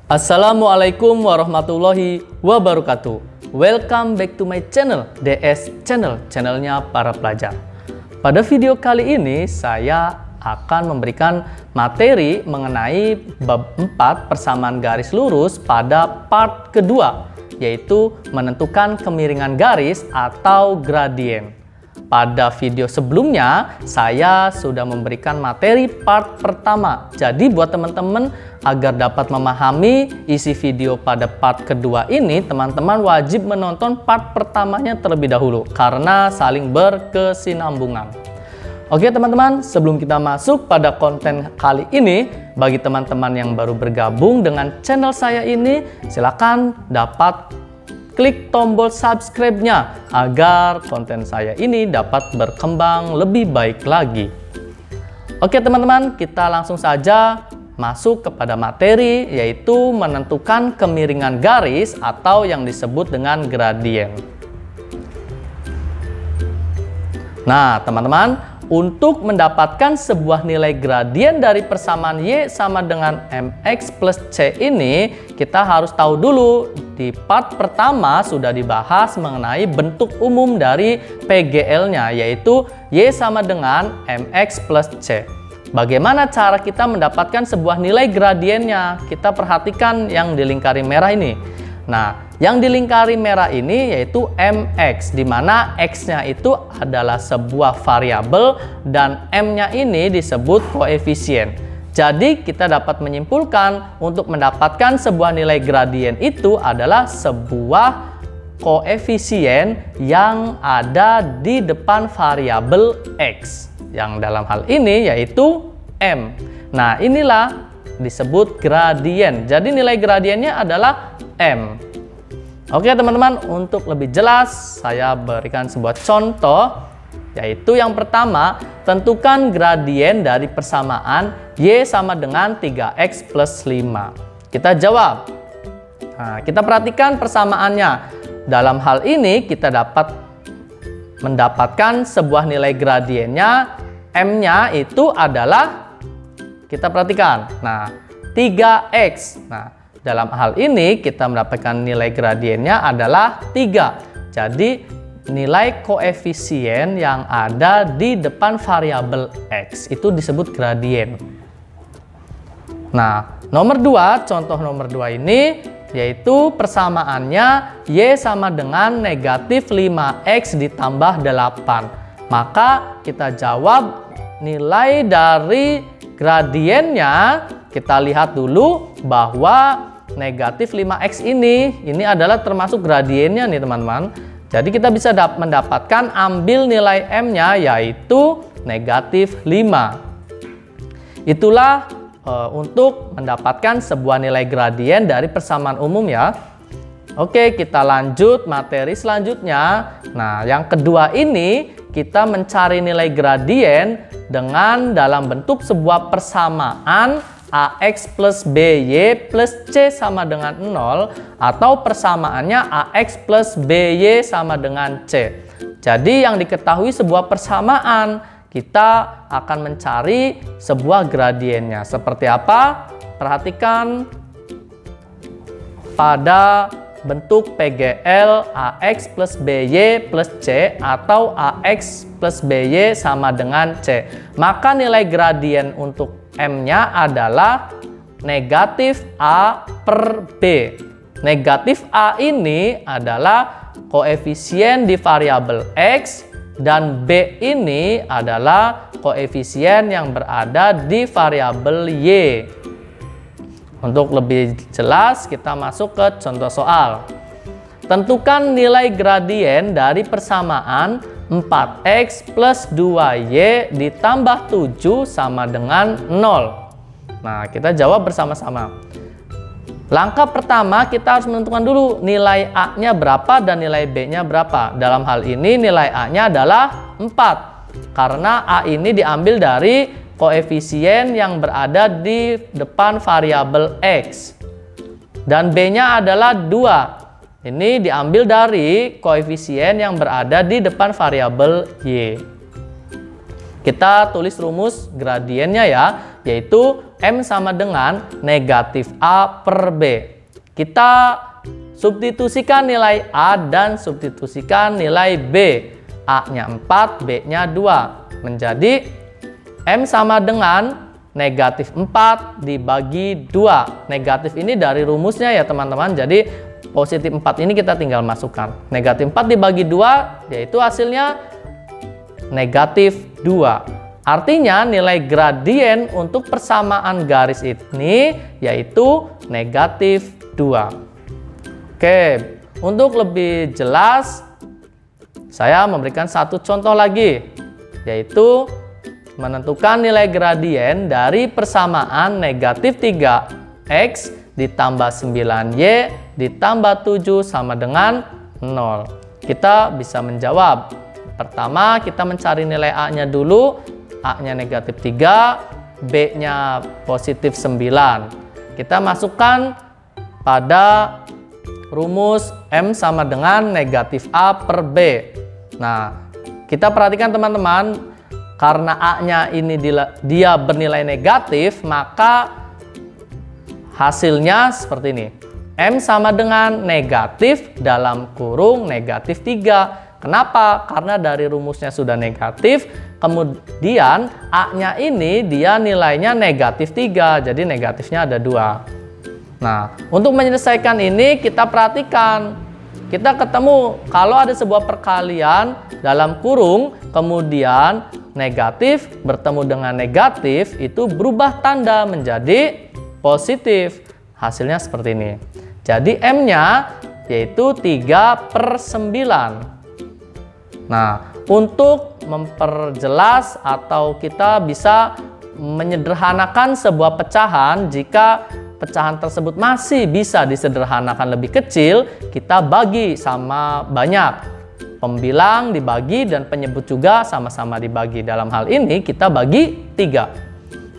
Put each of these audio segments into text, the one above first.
Assalamualaikum warahmatullahi wabarakatuh. Welcome back to my channel, DS Channel, channelnya para pelajar. Pada video kali ini saya akan memberikan materi mengenai bab 4 persamaan garis lurus pada part kedua, yaitu menentukan kemiringan garis atau gradien. Pada video sebelumnya, saya sudah memberikan materi part pertama. Jadi buat teman-teman, agar dapat memahami isi video pada part kedua ini, teman-teman wajib menonton part pertamanya terlebih dahulu, karena saling berkesinambungan. Oke teman-teman, sebelum kita masuk pada konten kali ini, bagi teman-teman yang baru bergabung dengan channel saya ini, silakan dapat klik tombol subscribe-nya agar konten saya ini dapat berkembang lebih baik lagi. Oke teman-teman, kita langsung saja masuk kepada materi, yaitu menentukan kemiringan garis atau yang disebut dengan gradien. Nah teman-teman, untuk mendapatkan sebuah nilai gradien dari persamaan Y sama dengan MX plus C ini, kita harus tahu dulu, di part pertama sudah dibahas mengenai bentuk umum dari PGL-nya, yaitu Y sama dengan MX plus C. Bagaimana cara kita mendapatkan sebuah nilai gradiennya? Kita perhatikan yang di lingkari merah ini. Nah, yang di lingkari merah ini yaitu MX, di mana X-nya itu adalah sebuah variabel dan M-nya ini disebut koefisien. Jadi kita dapat menyimpulkan untuk mendapatkan sebuah nilai gradien itu adalah sebuah koefisien yang ada di depan variabel X, yang dalam hal ini yaitu M. Nah, inilah disebut gradien. Jadi nilai gradiennya adalah M. Oke teman-teman, untuk lebih jelas saya berikan sebuah contoh, yaitu yang pertama, tentukan gradien dari persamaan Y sama dengan 3X plus 5. Kita jawab. Nah, kita perhatikan persamaannya. Dalam hal ini kita dapat mendapatkan sebuah nilai gradiennya, M-nya itu adalah, kita perhatikan, nah 3X. Nah, dalam hal ini kita mendapatkan nilai gradiennya adalah 3. Jadi nilai koefisien yang ada di depan variabel X itu disebut gradien. Nah, nomor 2, contoh nomor 2 ini yaitu persamaannya Y sama dengan negatif 5X ditambah 8. Maka kita jawab nilai dari gradiennya, kita lihat dulu bahwa negatif 5X ini adalah termasuk gradiennya nih teman-teman. Jadi kita bisa mendapatkan, ambil nilai M-nya yaitu negatif 5. Itulah untuk mendapatkan sebuah nilai gradien dari persamaan umum ya. Oke, kita lanjut materi selanjutnya. Nah, yang kedua ini kita mencari nilai gradien dengan dalam bentuk sebuah persamaan AX plus BY plus C sama dengan 0, atau persamaannya AX plus BY sama dengan C. Jadi yang diketahui sebuah persamaan, kita akan mencari sebuah gradiennya. Seperti apa? Perhatikan pada bentuk PGL AX plus BY plus C atau AX plus BY sama dengan C. Maka nilai gradien untuk M-nya adalah negatif A per B. Negatif A ini adalah koefisien di variabel X dan B ini adalah koefisien yang berada di variabel Y. Untuk lebih jelas kita masuk ke contoh soal. Tentukan nilai gradien dari persamaan 4X plus 2Y ditambah 7 sama dengan 0. Nah, kita jawab bersama-sama. Langkah pertama kita harus menentukan dulu nilai A-nya berapa dan nilai B-nya berapa. Dalam hal ini nilai A-nya adalah 4. Karena A ini diambil dari koefisien yang berada di depan variabel X. Dan B-nya adalah 2. Ini diambil dari koefisien yang berada di depan variabel Y. Kita tulis rumus gradiennya ya, yaitu M sama dengan negatif A per B. Kita substitusikan nilai A dan substitusikan nilai B. A-nya 4, B-nya 2. Menjadi M sama dengan negatif 4 dibagi 2. Negatif ini dari rumusnya ya teman-teman. Jadi positif 4 ini kita tinggal masukkan. Negatif 4 dibagi 2 yaitu hasilnya negatif 2. Artinya nilai gradien untuk persamaan garis ini yaitu negatif 2. Oke, untuk lebih jelas saya memberikan satu contoh lagi, yaitu menentukan nilai gradien dari persamaan negatif 3x ditambah 9y ditambah 7 sama dengan 0. Kita bisa menjawab. Pertama kita mencari nilai A-nya dulu. A-nya negatif 3, B-nya positif 9. Kita masukkan pada rumus M sama dengan negatif A per B. Nah, kita perhatikan teman-teman, karena A-nya ini dia bernilai negatif, maka hasilnya seperti ini. M sama dengan negatif dalam kurung negatif 3. Kenapa? Karena dari rumusnya sudah negatif, kemudian A-nya ini dia nilainya negatif 3, jadi negatifnya ada 2. Nah, untuk menyelesaikan ini kita perhatikan. Kita ketemu kalau ada sebuah perkalian dalam kurung, kemudian negatif bertemu dengan negatif, itu berubah tanda menjadi positif. Hasilnya seperti ini. Jadi M-nya yaitu 3/9. Nah, untuk memperjelas atau kita bisa menyederhanakan sebuah pecahan, jika pecahan tersebut masih bisa disederhanakan lebih kecil, kita bagi sama banyak. Pembilang dibagi dan penyebut juga sama-sama dibagi. Dalam hal ini kita bagi 3.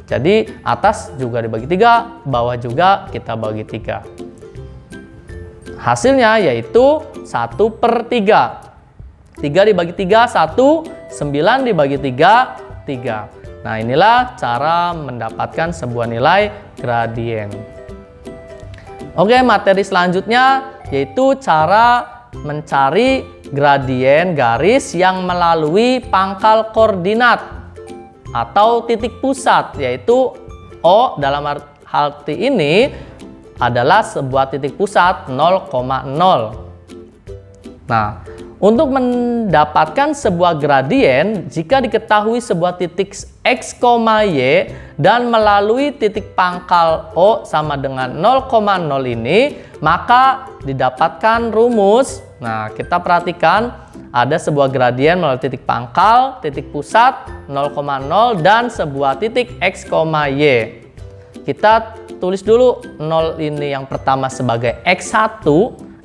Jadi atas juga dibagi 3, bawah juga kita bagi 3. Hasilnya yaitu 1/3. 3 dibagi 3, 1. 9 dibagi 3, 3. Nah, inilah cara mendapatkan sebuah nilai gradien. Oke, materi selanjutnya yaitu cara mencari gradien garis yang melalui pangkal koordinat atau titik pusat, yaitu O dalam arti ini adalah sebuah titik pusat 0,0. Nah, untuk mendapatkan sebuah gradien, jika diketahui sebuah titik x, y dan melalui titik pangkal O sama dengan 0,0 ini, maka didapatkan rumus. Nah, kita perhatikan ada sebuah gradien melalui titik pangkal, titik pusat 0,0 dan sebuah titik x, y. Kita tulis dulu 0 ini yang pertama sebagai x1.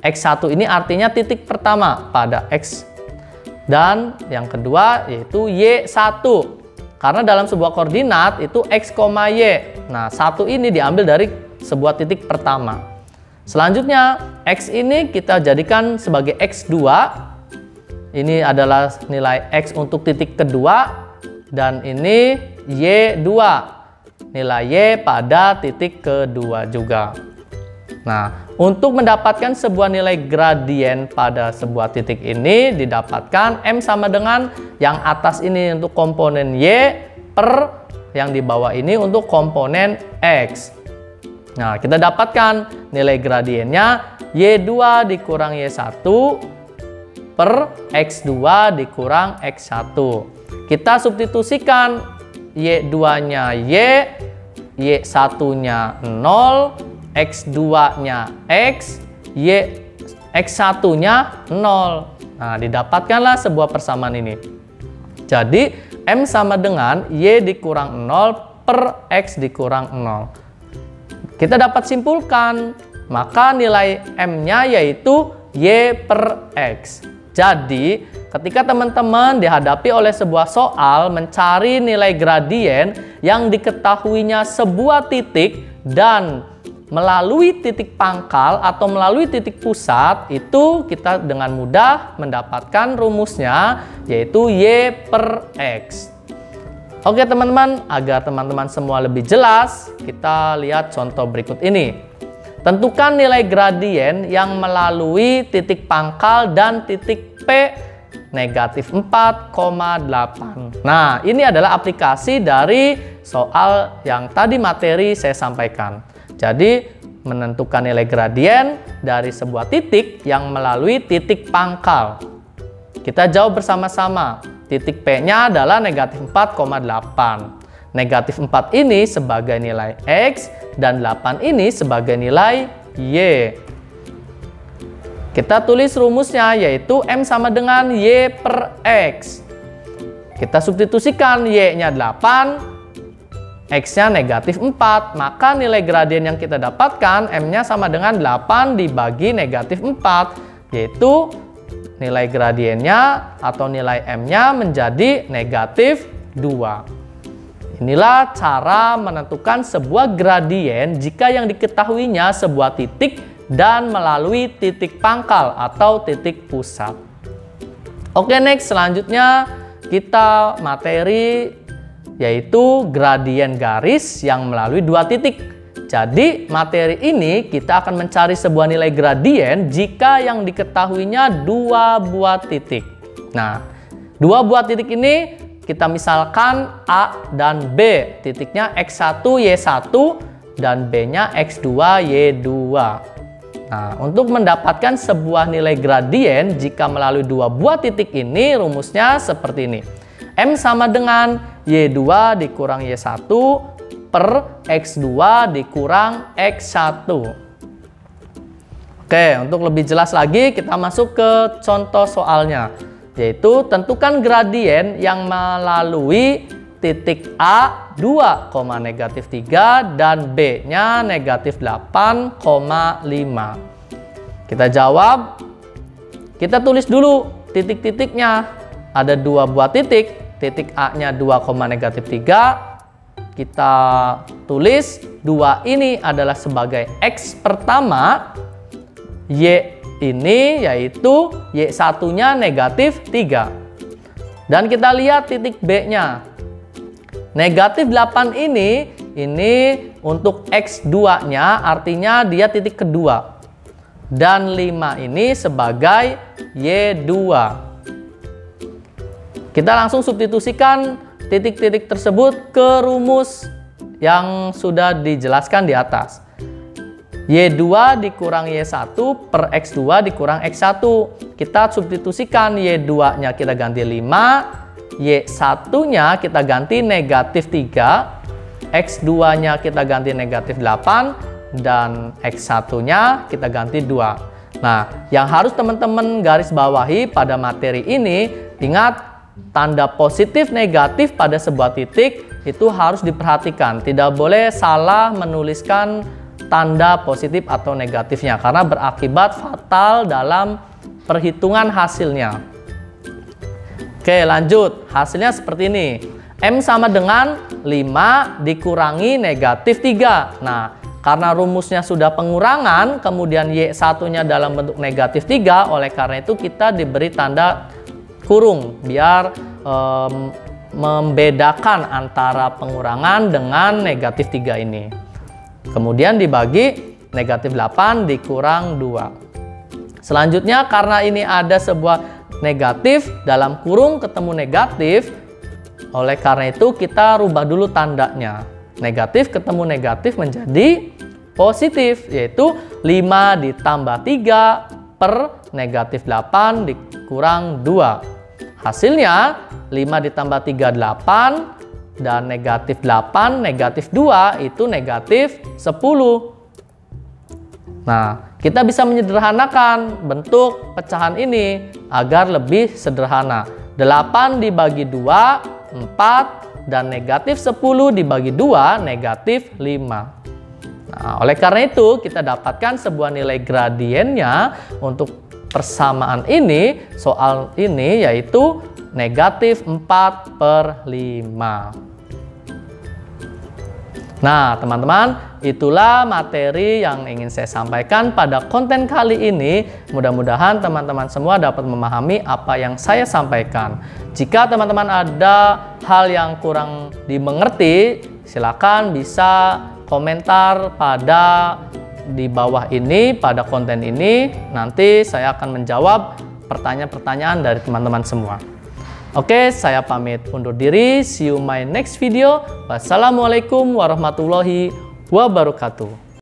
X1 ini artinya titik pertama pada X. Dan yang kedua yaitu Y1. Karena dalam sebuah koordinat itu X, Y. Nah, 1 ini diambil dari sebuah titik pertama. Selanjutnya, X ini kita jadikan sebagai X2. Ini adalah nilai X untuk titik kedua. Dan ini Y2. Nilai Y pada titik kedua juga. Nah, untuk mendapatkan sebuah nilai gradien pada sebuah titik ini didapatkan M sama dengan yang atas ini untuk komponen Y per yang di bawah ini untuk komponen X. Nah, kita dapatkan nilai gradiennya Y2 dikurang Y1 per X2 dikurang X1. Kita substitusikan Y2-nya Y, Y1-nya 0, X2-nya X, X1-nya 0. Nah, didapatkanlah sebuah persamaan ini. Jadi, M sama dengan Y dikurang 0 per X dikurang 0. Kita dapat simpulkan, maka nilai M-nya yaitu Y per X. Jadi, ketika teman-teman dihadapi oleh sebuah soal mencari nilai gradien yang diketahuinya sebuah titik dan melalui titik pangkal atau melalui titik pusat, itu kita dengan mudah mendapatkan rumusnya yaitu Y per X. Oke teman-teman, agar teman-teman semua lebih jelas, kita lihat contoh berikut ini. Tentukan nilai gradien yang melalui titik pangkal dan titik P negatif 4,8. Nah, ini adalah aplikasi dari soal yang tadi materi saya sampaikan. Jadi, menentukan nilai gradien dari sebuah titik yang melalui titik pangkal. Kita jawab bersama-sama. Titik P-nya adalah negatif 4,8. Negatif 4 ini sebagai nilai X dan 8 ini sebagai nilai Y. Kita tulis rumusnya, yaitu M sama dengan Y per X. Kita substitusikan, Y-nya 8, X-nya negatif 4. Maka nilai gradien yang kita dapatkan, M-nya sama dengan 8 dibagi negatif 4. Yaitu nilai gradiennya atau nilai M-nya menjadi negatif 2. Inilah cara menentukan sebuah gradien jika yang diketahuinya sebuah titik dan melalui titik pangkal atau titik pusat. Oke, next, selanjutnya kita materi yaitu gradien garis yang melalui dua titik. Jadi materi ini kita akan mencari sebuah nilai gradien jika yang diketahuinya dua buah titik. Nah, dua buah titik ini kita misalkan A dan B. Titiknya X1, Y1 dan B-nya X2, Y2. Nah, untuk mendapatkan sebuah nilai gradien jika melalui dua buah titik ini, rumusnya seperti ini. M sama dengan Y2 dikurang Y1 per X2 dikurang X1. Oke, untuk lebih jelas lagi kita masuk ke contoh soalnya, yaitu tentukan gradien yang melalui titik A 2, negatif 3 dan B-nya negatif 8,5. Kita jawab, kita tulis dulu titik-titiknya. Ada dua buah titik, titik A-nya 2, negatif 3. Kita tulis 2 ini adalah sebagai X pertama, Y ini yaitu Y1-nya negatif 3. Dan kita lihat titik B-nya. Negatif 8 ini untuk X2-nya artinya dia titik kedua. Dan 5 ini sebagai Y2. Kita langsung substitusikan titik-titik tersebut ke rumus yang sudah dijelaskan di atas. Y2 dikurang Y1 per X2 dikurang X1. Kita substitusikan, Y2-nya kita ganti 5, Y1-nya kita ganti negatif 3, X2-nya kita ganti negatif 8, dan X1-nya kita ganti 2. Nah, yang harus teman-teman garis bawahi pada materi ini, ingat, tanda positif negatif pada sebuah titik itu harus diperhatikan. Tidak boleh salah menuliskan tanda positif atau negatifnya karena berakibat fatal dalam perhitungan hasilnya. Oke, lanjut. Hasilnya seperti ini. M sama dengan 5 dikurangi negatif 3. Nah, karena rumusnya sudah pengurangan, kemudian Y1-nya dalam bentuk negatif 3, oleh karena itu kita diberi tanda kurung biar membedakan antara pengurangan dengan negatif 3 ini. Kemudian dibagi negatif 8 dikurang 2. Selanjutnya karena ini ada sebuah negatif dalam kurung ketemu negatif, oleh karena itu kita rubah dulu tandanya. Negatif ketemu negatif menjadi positif, yaitu 5 ditambah 3 per negatif 8 dikurang 2. Hasilnya 5 ditambah 3, 8, dan negatif 8, negatif 2 itu negatif 10. Nah, kita bisa menyederhanakan bentuk pecahan ini agar lebih sederhana. 8 dibagi 2, 4, dan negatif 10 dibagi 2, negatif 5. Nah, oleh karena itu kita dapatkan sebuah nilai gradiennya untuk persamaan ini, soal ini, yaitu negatif 4/5. Nah, teman-teman, itulah materi yang ingin saya sampaikan pada konten kali ini. Mudah-mudahan teman-teman semua dapat memahami apa yang saya sampaikan. Jika teman-teman ada hal yang kurang dimengerti, silakan bisa komentar pada di bawah ini, pada konten ini. Nanti saya akan menjawab pertanyaan-pertanyaan dari teman-teman semua. Oke, saya pamit undur diri. See you my next video. Wassalamualaikum warahmatullahi wabarakatuh.